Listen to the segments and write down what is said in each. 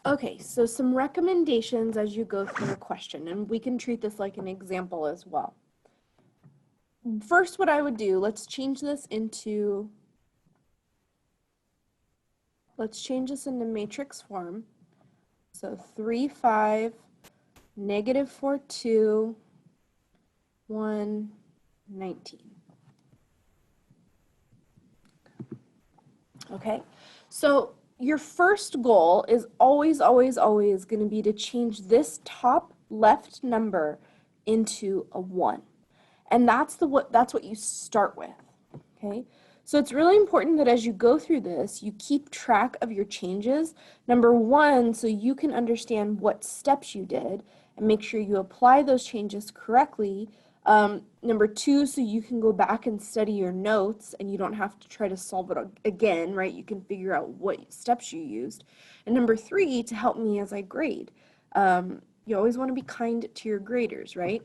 Okay, so some recommendations as you go through a question, and we can treat this like an example as well. First, what I would do, let's change this into matrix form. So 3, 5, negative 4, 2, 1, 19. Okay, so your first goal is always, always, always going to be to change this top left number into a 1. And that's what you start with. Okay, so it's really important that as you go through this, you keep track of your changes. Number one, so you can understand what steps you did and make sure you apply those changes correctly. Number two, so you can go back and study your notes and you don't have to try to solve it again, right? You can figure out what steps you used. And number three, to help me as I grade. You always want to be kind to your graders, right?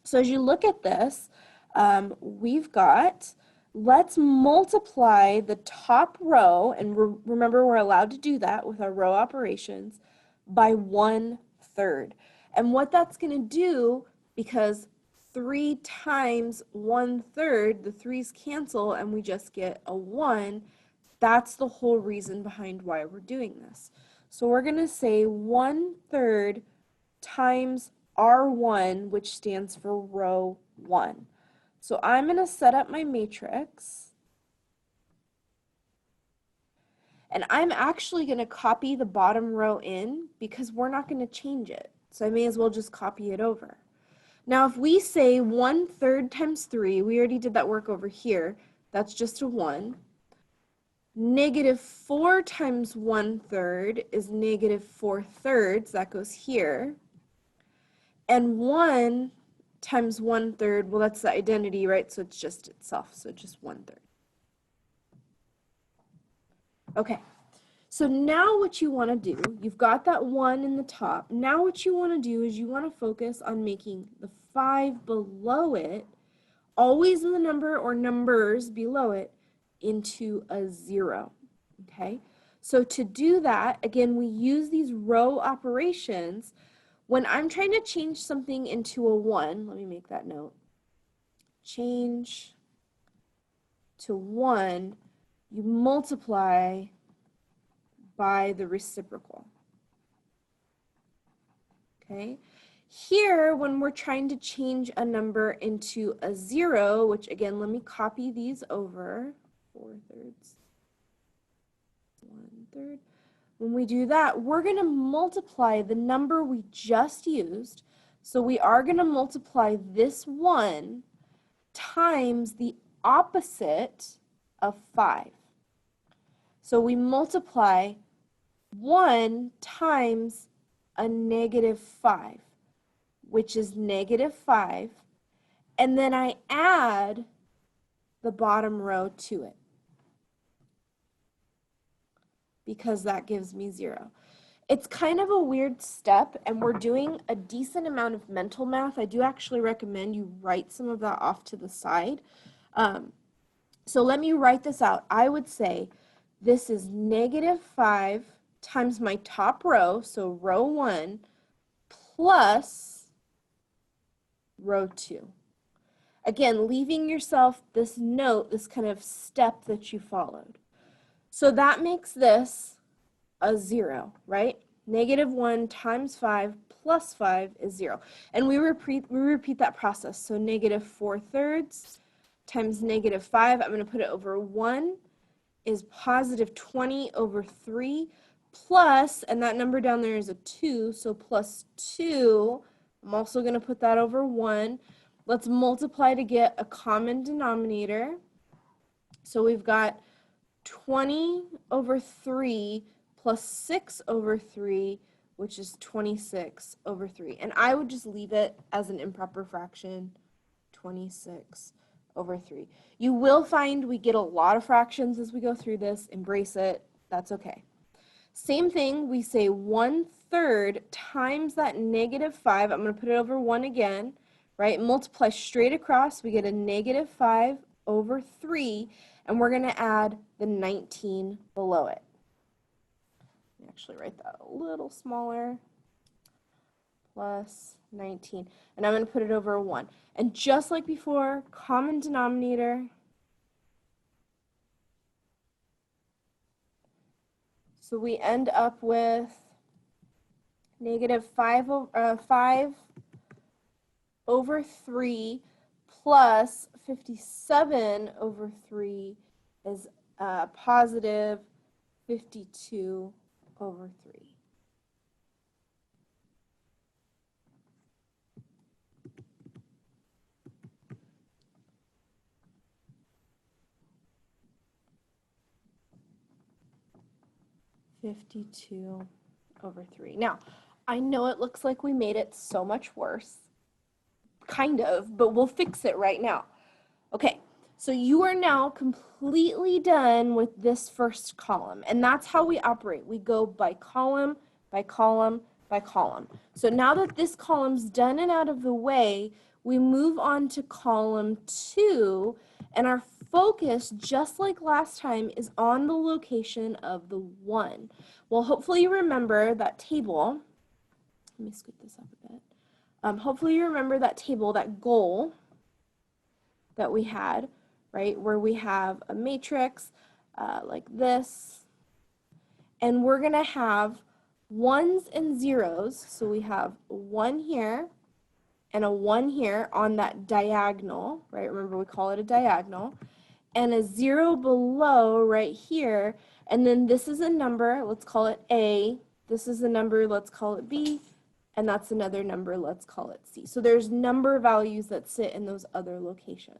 So as you look at this, we've got, let's multiply the top row, and remember we're allowed to do that with our row operations, by 1/3. And what that's going to do, because 3 times 1/3, the 3's cancel and we just get a 1, that's the whole reason behind why we're doing this. So we're going to say 1/3 times R1, which stands for row 1. So I'm going to set up my matrix, and I'm actually going to copy the bottom row in because we're not going to change it. So I may as well just copy it over. Now if we say 1/3 times 3, we already did that work over here, that's just a 1. Negative 4 times 1/3 is negative 4/3, that goes here. And 1 times 1/3, well, that's the identity, right? So it's just itself, so just 1/3. Okay, so now what you want to do, you've got that 1 in the top. Now what you want to do is you want to focus on making the 5 below it, always in the number or numbers below it, into a 0. Okay, so to do that, again, we use these row operations. When I'm trying to change something into a 1, let me make that note. Change to 1, you multiply by the reciprocal. Okay? Here, when we're trying to change a number into a 0, which again, let me copy these over, 4/3, 1/3. When we do that, we're going to multiply the number we just used. So we are going to multiply this 1 times the opposite of 5. So we multiply 1 times a negative 5, which is negative 5, and then I add the bottom row to it, because that gives me 0. It's kind of a weird step, and we're doing a decent amount of mental math. I do actually recommend you write some of that off to the side. So let me write this out. I would say this is negative 5 times my top row, so row 1, plus row 2. Again, leaving yourself this note, this kind of step that you followed. So that makes this a 0, right? Negative 1 times 5 plus 5 is 0. And we repeat that process. So negative 4/3 times negative 5, I'm going to put it over 1, is positive 20 over 3, plus, and that number down there is a 2, so plus 2, I'm also going to put that over 1. Let's multiply to get a common denominator. So we've got 20 over 3 plus 6 over 3, which is 26 over 3. And I would just leave it as an improper fraction, 26 over 3. You will find we get a lot of fractions as we go through this. Embrace it. That's okay. Same thing, we say 1/3 times that negative 5. I'm going to put it over 1 again, right? Multiply straight across. We get a negative 5 over 3, and we're going to add the 19 below it. I'm going actually write that a little smaller, plus 19. And I'm going to put it over a 1. And just like before, common denominator. So we end up with negative 5 over 3 plus 57 over 3 is positive 52 over 3. over 3. Now, I know it looks like we made it so much worse, kind of, but we'll fix it right now. Okay, so you are now completely done with this first column, and that's how we operate. We go by column, by column, by column. So now that this column's done and out of the way, we move on to column 2, and our focus, just like last time, is on the location of the 1. Well, hopefully you remember that table. Let me scoot this up a bit. Hopefully you remember that table, that goal that we had, right, where we have a matrix like this, and we're going to have 1s and 0s. So we have a 1 here and a 1 here on that diagonal, right? Remember, we call it a diagonal, and a 0 below right here. And then this is a number, let's call it A. This is a number, let's call it B. And that's another number, let's call it C. So there's number values that sit in those other locations.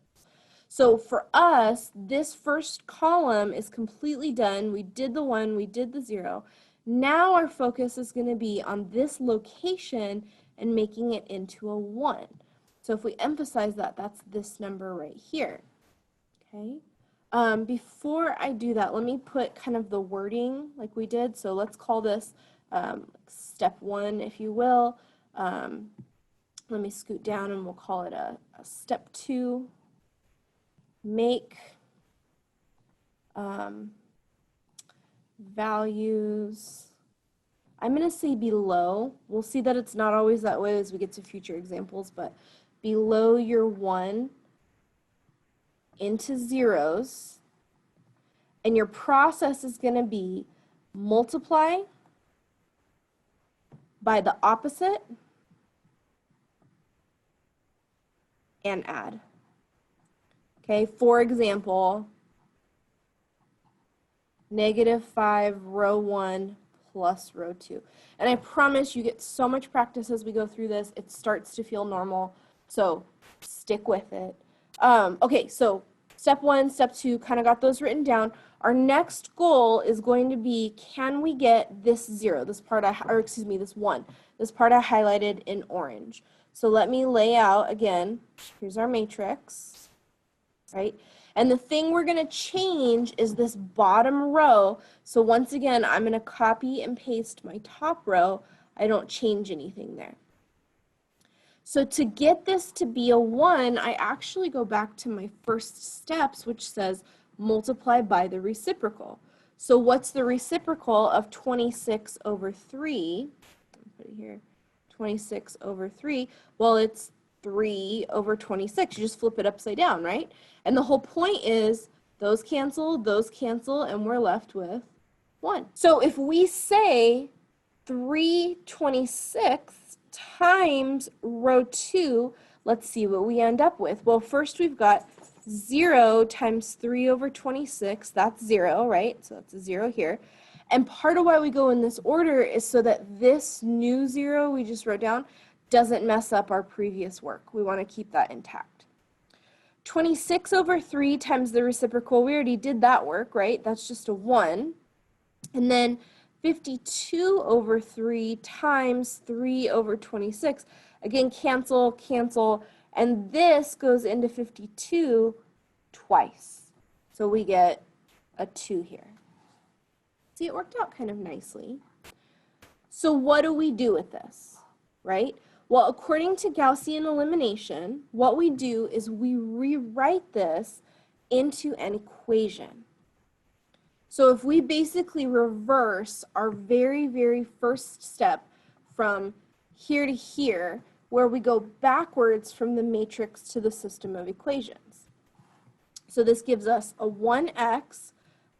So for us, this first column is completely done. We did the 1, we did the 0. Now our focus is going to be on this location and making it into a 1. So if we emphasize that, that's this number right here. Okay. Before I do that, let me put kind of the wording like we did. So let's call this step 1, if you will. Let me scoot down and we'll call it a step 2. Make values, I'm going to say below. We'll see that it's not always that way as we get to future examples, but below your 1 into 0s, and your process is going to be multiply by the opposite and add. Okay, for example, -5 row 1 plus row 2. And I promise you get so much practice as we go through this, it starts to feel normal, so stick with it. Okay, so step 1, step 2, kind of got those written down. Our next goal is going to be, can we get this 0, this part this 1, this part I highlighted in orange. So let me lay out again, here's our matrix, right? And the thing we're going to change is this bottom row. So once again, I'm going to copy and paste my top row. I don't change anything there. So to get this to be a 1, I actually go back to my first steps, which says multiply by the reciprocal. So what's the reciprocal of 26 over 3? I'll put it here, 26 over 3. Well, it's 3 over 26. You just flip it upside down, right? And the whole point is those cancel, and we're left with 1. So if we say 3/26 times row 2, let's see what we end up with. Well, first we've got 0 times 3 over 26. That's 0, right? So that's a 0 here. And part of why we go in this order is so that this new 0 we just wrote down doesn't mess up our previous work. We want to keep that intact. 26 over 3 times the reciprocal, we already did that work, right? That's just a 1. And then 52 over 3 times 3 over 26. Again, cancel, cancel, and this goes into 52 twice. So we get a 2 here. See, it worked out kind of nicely. So what do we do with this, right? Well, according to Gaussian elimination, what we do is we rewrite this into an equation. So if we basically reverse our very, very first step from here to here, where we go backwards from the matrix to the system of equations. So this gives us a 1x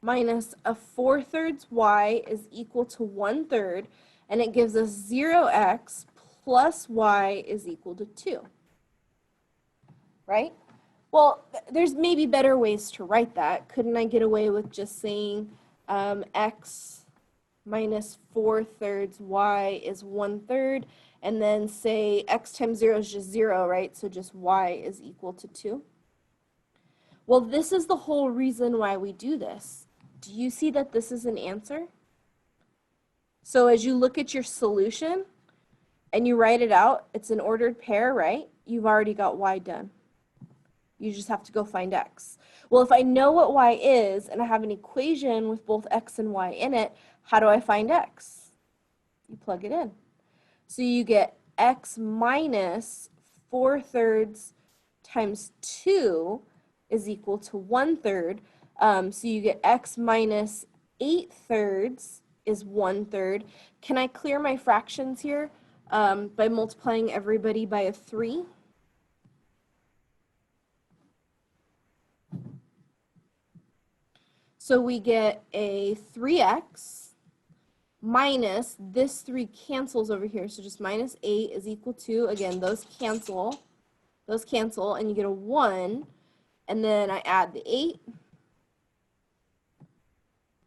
minus a 4/3 y is equal to 1/3, and it gives us 0x plus y is equal to 2, right? Well, there's maybe better ways to write that. Couldn't I get away with just saying x minus 4/3 y is 1/3, and then say x times 0 is just 0, right? So just y is equal to 2. Well, this is the whole reason why we do this. Do you see that this is an answer? So as you look at your solution and you write it out, it's an ordered pair, right? You've already got y done. You just have to go find x. Well, if I know what y is and I have an equation with both x and y in it, how do I find x? You plug it in. So you get x minus 4/3 times 2 is equal to 1/3. So you get x minus 8/3 is 1/3. Can I clear my fractions here by multiplying everybody by a 3? So we get a 3x minus this 3 cancels over here. So just minus 8 is equal to, again, those cancel, and you get a 1. And then I add the 8.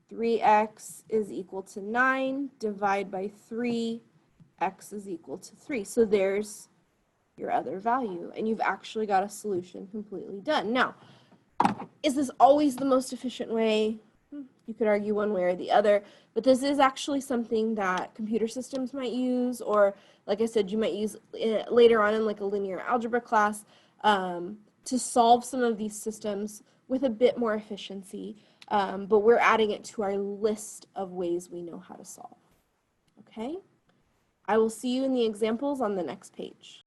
3x is equal to 9. Divide by 3, x is equal to 3. So there's your other value. And you've actually got a solution completely done. Now, is this always the most efficient way? You could argue one way or the other, but this is actually something that computer systems might use, or like I said, you might use later on in like a linear algebra class to solve some of these systems with a bit more efficiency, but we're adding it to our list of ways we know how to solve. Okay? I will see you in the examples on the next page.